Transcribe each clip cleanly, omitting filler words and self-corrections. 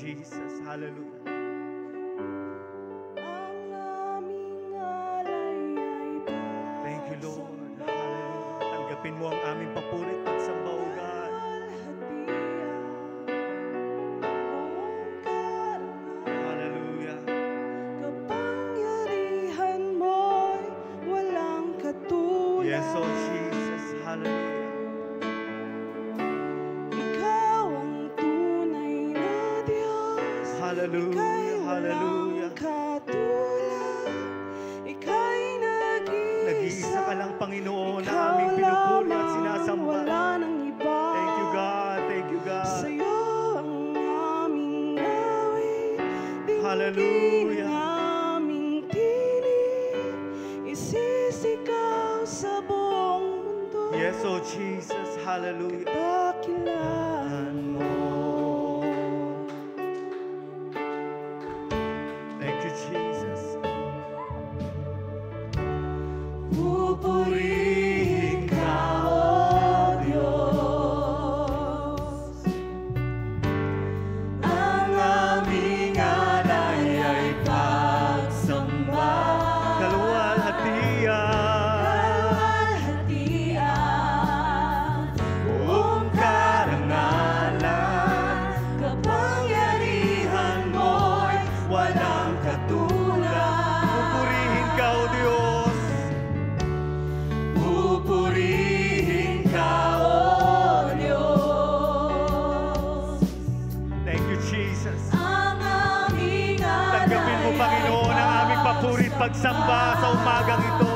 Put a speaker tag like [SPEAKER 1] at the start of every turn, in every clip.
[SPEAKER 1] Jesus. Hallelujah. Thank you, Lord. Hallelujah. Tanggapin mo ang aming papurit pagsamba, O God. Hallelujah.
[SPEAKER 2] Kapangyarihan mo'y walang katulad.
[SPEAKER 1] Yes, oh Jesus. Hallelujah.
[SPEAKER 2] Ikaw ang tunay na Diyos.
[SPEAKER 1] Hallelujah.
[SPEAKER 2] Ika'y
[SPEAKER 1] Hallelujah.
[SPEAKER 2] walang katulad. Ika'y
[SPEAKER 1] Nag-iisa ka lang, Panginoon, na
[SPEAKER 2] Ikaw
[SPEAKER 1] aming pinupuri at
[SPEAKER 2] lamang,
[SPEAKER 1] sinasamba.
[SPEAKER 2] wala nang iba.
[SPEAKER 1] Thank you, God. Thank you, God.
[SPEAKER 2] Sa'yo ang aming awit.
[SPEAKER 1] Hallelujah.
[SPEAKER 2] Ang aming tinig. Isisigaw sa buong mundo.
[SPEAKER 1] Yes, oh Jesus. Hallelujah.
[SPEAKER 2] Dakilaan mo.
[SPEAKER 1] Thank you, Jesus.
[SPEAKER 2] Pupurihin ka, O Diyos. Ang aming alay ay pagsamba.
[SPEAKER 1] Kaluwalhatian.
[SPEAKER 2] Buong karangalan, kapangyarihan mo'y walang katulad.
[SPEAKER 1] Pupurihin ka, O Diyos.
[SPEAKER 2] Pupurihin ka, O Diyos.
[SPEAKER 1] Thank you, Jesus.
[SPEAKER 2] Ang aming alay
[SPEAKER 1] Tanggapin mo, Panginoon, ang aming papurit pagsamba sa umagang ito.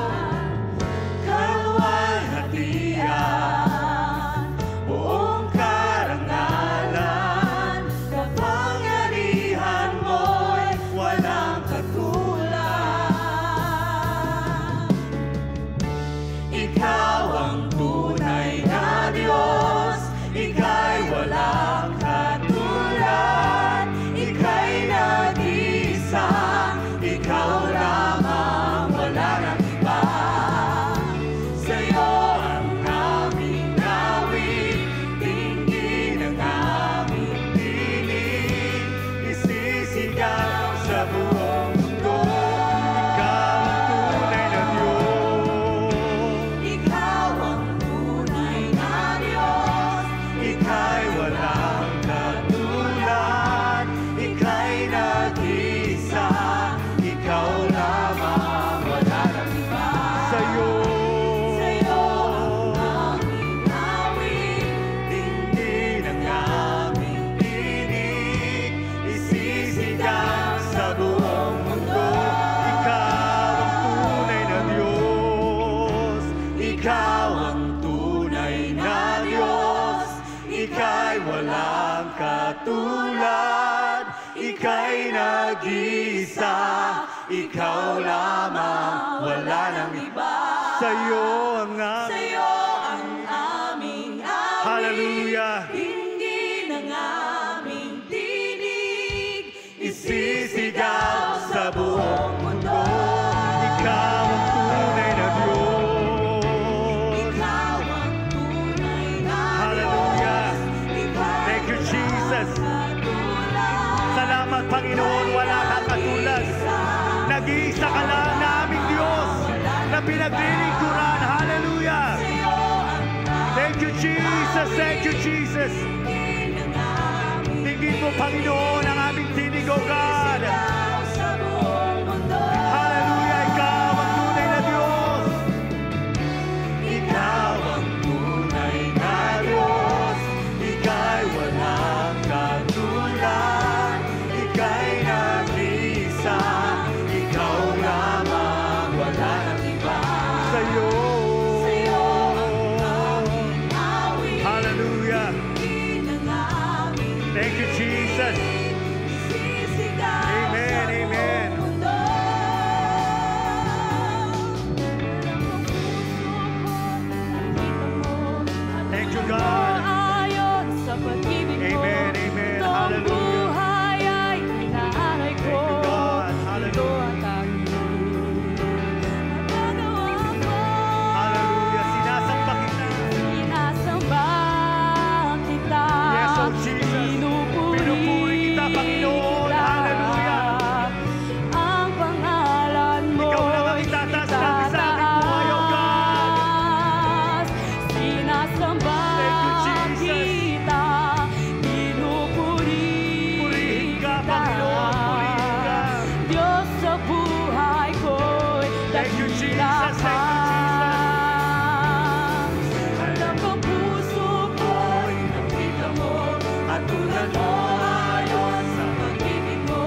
[SPEAKER 2] kaluwalhatian, buong karangalan, kapangyarihan mo'y walang katulad. Ikaw ang tunay na Diyos, ika'y walang katulad, ika'y nag-iisa, ikaw lamang, wala nang iba. Sa'yo ang aming awit, tingin ang aming tinig, isisigaw sa buong mundo.
[SPEAKER 1] Ikaw ang tunay na Diyos.
[SPEAKER 2] Ikaw ang tunay na Diyos,
[SPEAKER 1] Ika'y walang katulad. Ika'y nag-iisa. Ikaw lamang,
[SPEAKER 2] wala nang iba.
[SPEAKER 1] sa'yo.
[SPEAKER 2] Sa'yo ang aming awit,
[SPEAKER 1] Tingin ang aming tinig, isisigaw sa buong mundo. Ikaw ang tunay na Diyos. Ikaw ang tunay na Diyos. Ika'y walang katulad. Ika'y nag-iisa. Ikaw lamang, wala nang iba. Sa'yo ang aming.
[SPEAKER 2] Sa'yo ang aming awit,
[SPEAKER 1] Hallelujah.
[SPEAKER 2] tingin ang aming tinig,
[SPEAKER 1] Isisigaw sa buong
[SPEAKER 2] mundo.
[SPEAKER 1] Ikaw ang tunay na Diyos.
[SPEAKER 2] Ikaw ang tunay na
[SPEAKER 1] Hallelujah.
[SPEAKER 2] Diyos, ika'y
[SPEAKER 1] Thank you, Jesus.
[SPEAKER 2] katulad.
[SPEAKER 1] Salamat, Panginoon, wala kang katulad. Nag-iisa ka lang na aming Diyos na pinaglilingkuran. Hallelujah.
[SPEAKER 2] Sa'yo ang
[SPEAKER 1] Thank you, Jesus. Thank you, Jesus.
[SPEAKER 2] tingin ang aming
[SPEAKER 1] Tingin mo, Panginoon, ang aming tinig, O God.
[SPEAKER 2] isisigaw sa buong mundo.
[SPEAKER 1] Hallelujah. Ikaw ang tunay na Diyos.
[SPEAKER 2] Ikaw ang tunay na
[SPEAKER 1] Diyos, ika'y walang katulad. Ika'y nag-iisa. Ikaw lamang, wala nang iba. Sa'yo.
[SPEAKER 2] Sa'yo ang aming awit,
[SPEAKER 1] Hallelujah.
[SPEAKER 2] tingin ang aming
[SPEAKER 1] Thank you, Jesus.
[SPEAKER 2] isisigaw
[SPEAKER 1] Amen. Thank you, Jesus.
[SPEAKER 2] dakilahan.
[SPEAKER 1] Thank you,
[SPEAKER 2] Alam kong puso ko'y nakita mo, at tulad mo ayon sa pag-ibig mo.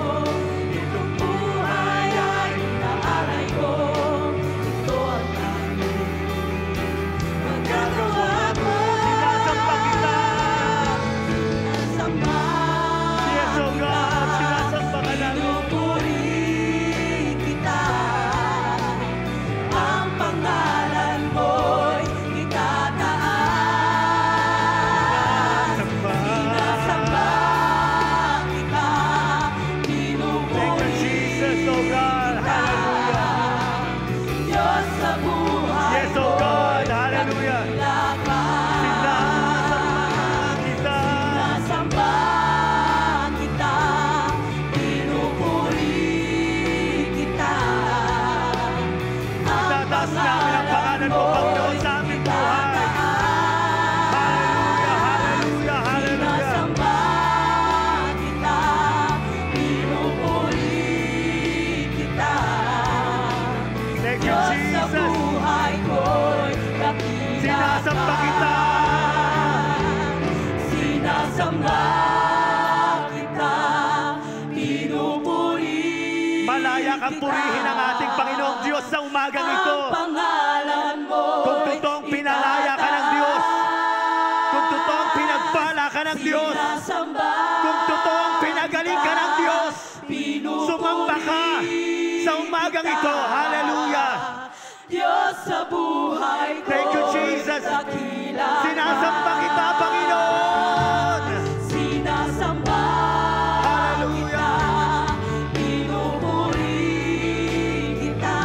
[SPEAKER 2] Itong buhay ay inaalay ko. Ito ang tanging magagawa ko.
[SPEAKER 1] Sinasamba kita.
[SPEAKER 2] Sinasamba
[SPEAKER 1] Yes, oh God, sinasamba ka namin.
[SPEAKER 2] pinupuri kita. Ang pangalan mo'y itataas. Sinasamba kita,
[SPEAKER 1] Thank you, Jesus, oh God. Hallelujah.
[SPEAKER 2] Diyos sa buhay
[SPEAKER 1] Yes, oh God. Hallelujah. Sinasamba kita.
[SPEAKER 2] Sinasamba kita, pinupuri kita.
[SPEAKER 1] Itataas namin ang pangalan mo, Panginoon, sa aming buhay. Hallelujah, hallelujah, hallelujah.
[SPEAKER 2] Sinasamba kita, pinupuri kita.
[SPEAKER 1] Thank you,
[SPEAKER 2] Diyos sa
[SPEAKER 1] Jesus.
[SPEAKER 2] buhay ko'y dakilahan.
[SPEAKER 1] Sinasamba kita.
[SPEAKER 2] Sinasamba kita, pinupuri
[SPEAKER 1] Malaya kang purihin ang ating Panginoong Diyos sa umagang ito.
[SPEAKER 2] Ang pangalan mo
[SPEAKER 1] Kung totoong pinalaya ka ng Diyos, kung totoong pinagpala ka ng Diyos, kung totoong pinagaling ka ng Diyos, sumamba ka sa umagang ito. Hallelujah.
[SPEAKER 2] Diyos sa buhay ko,
[SPEAKER 1] Thank you, Jesus.
[SPEAKER 2] dakilahan.
[SPEAKER 1] Sinasamba kita, Panginoon.
[SPEAKER 2] Sinasamba
[SPEAKER 1] Hallelujah.
[SPEAKER 2] kita, pinupuri kita.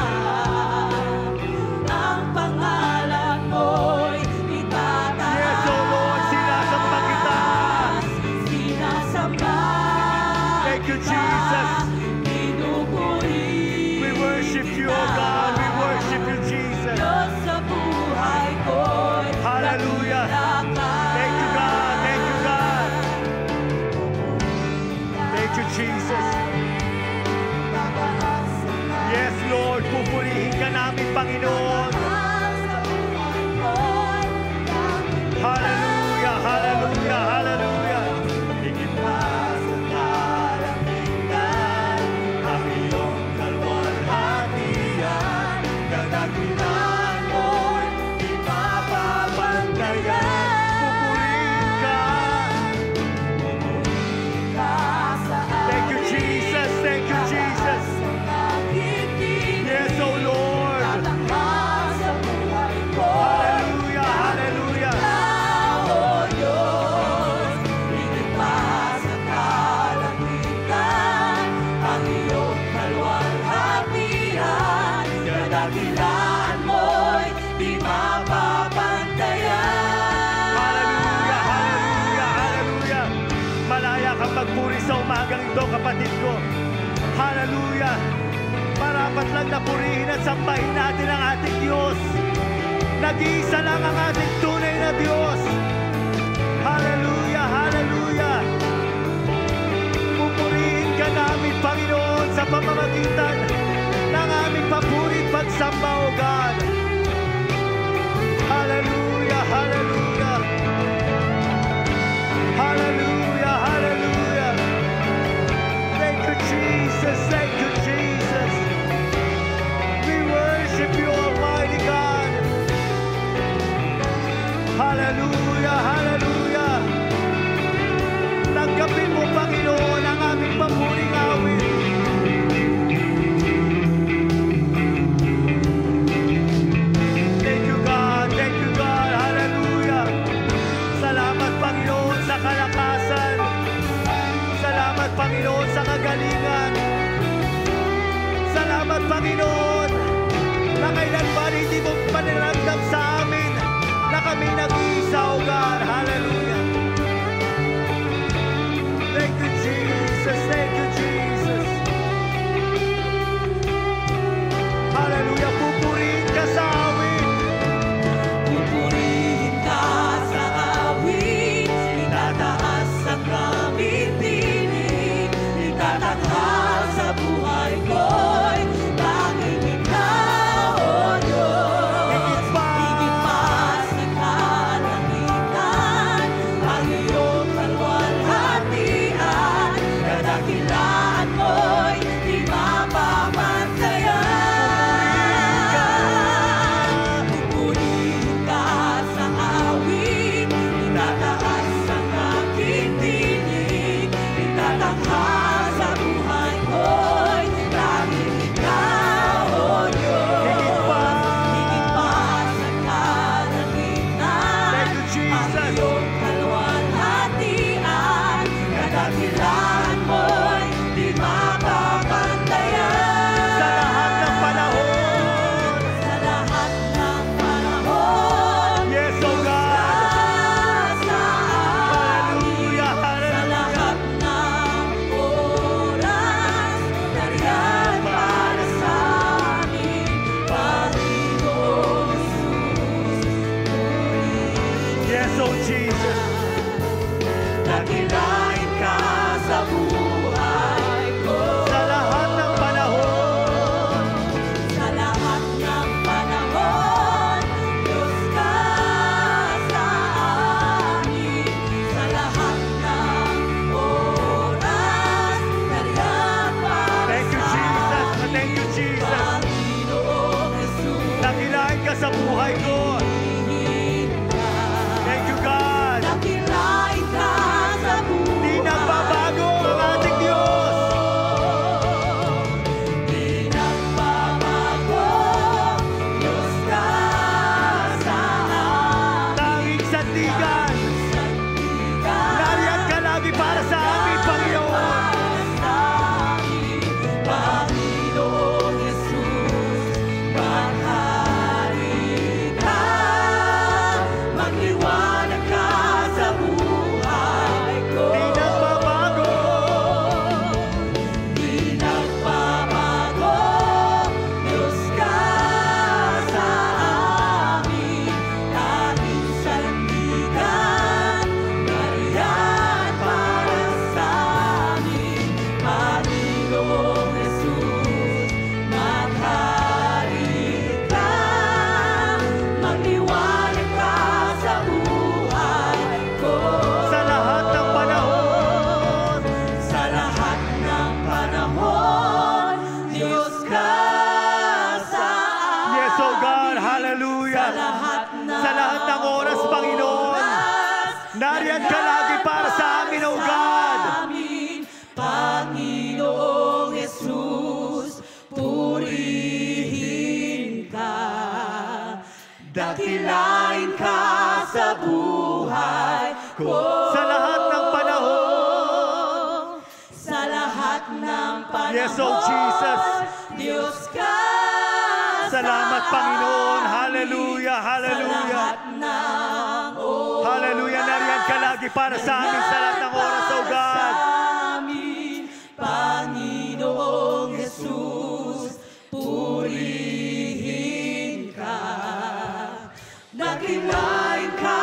[SPEAKER 2] Ang pangalan mo'y itataas.
[SPEAKER 1] Yes, oh Lord, sinasamba kita.
[SPEAKER 2] Sinasamba
[SPEAKER 1] Thank you,
[SPEAKER 2] kita,
[SPEAKER 1] Jesus.
[SPEAKER 2] pinupuri
[SPEAKER 1] We worship you, oh God. We worship you, Jesus.
[SPEAKER 2] Diyos sa buhay ko'y
[SPEAKER 1] Hallelujah.
[SPEAKER 2] dakilahan.
[SPEAKER 1] Thank you, God. Thank you, God. Thank you, Jesus. Yes, Lord, pupurihin ka namin, Panginoon. Hallelujah, hallelujah, hallelujah. Higit pa sa kalangitan, ang iyong kalwalhatian, kadakilan mo'y ipapabantayan. Pupurihin ka. Thank you, Jesus. Thank you, Jesus. Yes, oh Lord. Hallelujah, hallelujah.
[SPEAKER 2] Dakilan mo'y di mapapantayan.
[SPEAKER 1] Hallelujah, hallelujah, hallelujah. Malaya kang magpuri sa umagang ito, kapatid ko. Hallelujah. Marapat lang na purihin at sambahin natin ang ating Diyos. Nag-iisa lang ang ating tunay na Diyos. Hallelujah, hallelujah. Pupurihin ka namin, Panginoon, sa pamamagitan ng aming papuri at pagsamba, O God. Hallelujah, hallelujah. Hallelujah, hallelujah. Thank you, Jesus. Thank you, Jesus. We worship you, Almighty God. Hallelujah, hallelujah. Tanggapin mo, Panginoon, ang aming pamuring awit. Thank you, God. Thank you, God. Hallelujah. Salamat, Panginoon, sa kalakasan. Salamat, Panginoon, sa kagalingan. Salamat, Panginoon, na kailanman hindi mo paniramdam sa amin na kami nag-iisa, O God. Hallelujah. Thank you, Jesus. Thank you, Jesus. Hallelujah. Pupurihin ka sa awit.
[SPEAKER 2] Pupurihin ka sa awit, itataas ang aming tinig, itatanghal sa buhay ko'y tanging ikaw
[SPEAKER 1] sa buhay ko. Thank you, God.
[SPEAKER 2] Dakilain ka sa buhay
[SPEAKER 1] Di nagbabago ang ating Diyos.
[SPEAKER 2] Di nagbabago, Diyos ka sa amin.
[SPEAKER 1] Tanging sandigan. Nariyan ka lagi para sa amin, Panginoon.
[SPEAKER 2] Panginoong Jesus, maghari ka, magliwanag ka sa buhay ko.
[SPEAKER 1] Di nagbabago.
[SPEAKER 2] Di nagbabago, Diyos ka sa amin. Tanging sandigan, nariyan para sa amin. Panginoong Jesus, maghari ka, magliwanag ka sa buhay ko.
[SPEAKER 1] Sa lahat ng panahon.
[SPEAKER 2] Sa lahat ng panahon, Diyos ka sa amin.
[SPEAKER 1] Yes, oh God, hallelujah. Sa lahat ng oras, Panginoon. Nariyan ka lagi para sa amin, oh God.
[SPEAKER 2] Amin, Panginoong Jesus, purihin ka. Dakilain ka sa buhay ko.
[SPEAKER 1] Sa lahat ng panahon.
[SPEAKER 2] Sa lahat ng panahon,
[SPEAKER 1] Yes, oh Jesus.
[SPEAKER 2] Diyos ka
[SPEAKER 1] Salamat,
[SPEAKER 2] sa
[SPEAKER 1] Panginoon.
[SPEAKER 2] amin.
[SPEAKER 1] Hallelujah, hallelujah.
[SPEAKER 2] Sa lahat ng oras,
[SPEAKER 1] Hallelujah, nariyan ka lagi para sa amin sa lahat ng oras, oh God.
[SPEAKER 2] sa amin, Panginoong Jesus, purihin ka. Dakilain ka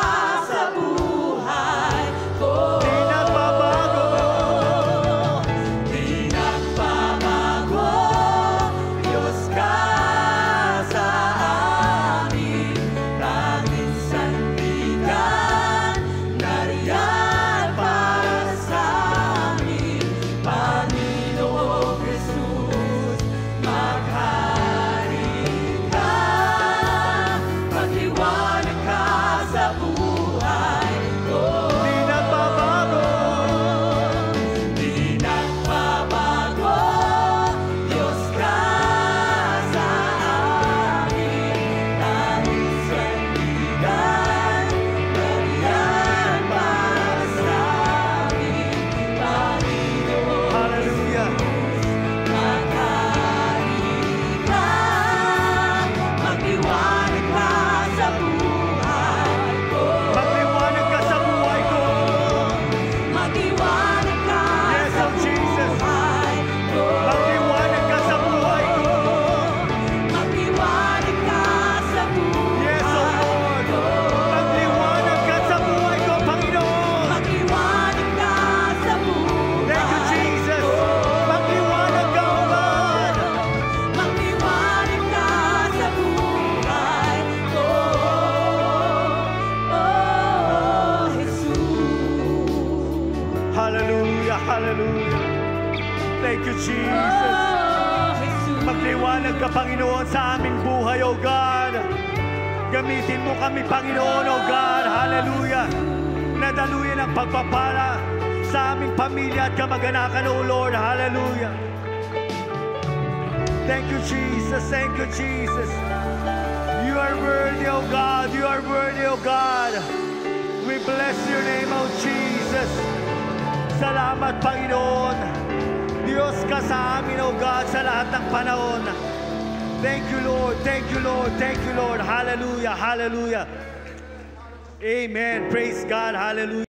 [SPEAKER 2] sa buhay ko.
[SPEAKER 1] Di nagbabago.
[SPEAKER 2] Di nagbabago, Diyos ka sa amin. Tanging sandigan, nariyan para sa amin. Panginoong Jesus, maghari ka, magliwanag ka sa buhay ko.
[SPEAKER 1] Di nagbabago.
[SPEAKER 2] Di nagbabago, Diyos ka sa amin. Tanging sandigan, nariyan para sa amin. Panginoon,
[SPEAKER 1] Hallelujah.
[SPEAKER 2] maghari ka, magliwanag ka sa buhay ko.
[SPEAKER 1] Magliwanag ka sa buhay ko.
[SPEAKER 2] Magliwanag ka
[SPEAKER 1] Yes,
[SPEAKER 2] sa
[SPEAKER 1] oh Jesus.
[SPEAKER 2] buhay ko.
[SPEAKER 1] Magliwanag ka sa buhay ko.
[SPEAKER 2] Magliwanag ka sa buhay
[SPEAKER 1] Yes, oh Lord.
[SPEAKER 2] ko.
[SPEAKER 1] Magliwanag ka sa buhay ko, Panginoon.
[SPEAKER 2] Magliwanag ka sa buhay
[SPEAKER 1] Thank you, Jesus.
[SPEAKER 2] ko.
[SPEAKER 1] Magliwanag ka, oh God.
[SPEAKER 2] Magliwanag ka sa buhay ko. Oh, Jesus.
[SPEAKER 1] Hallelujah, hallelujah. Thank you, Jesus.
[SPEAKER 2] Oh, Jesus.
[SPEAKER 1] Magliwanag ka, Panginoon, sa aming buhay, oh God. Gamitin mo kami, Panginoon, oh God. Hallelujah. Nadaluyan ang pagpapala sa aming pamilya at kamag-anakan, oh Lord. Hallelujah. Thank you, Jesus. Thank you, Jesus. You are worthy, oh God. You are worthy, oh God. We bless your name, oh Jesus. Salamat, Panginoon. Diyos ka sa amin, oh God, sa lahat ng panahon. Thank you, Lord. Thank you, Lord. Thank you, Lord. Hallelujah. Hallelujah. Amen. Praise God. Hallelujah.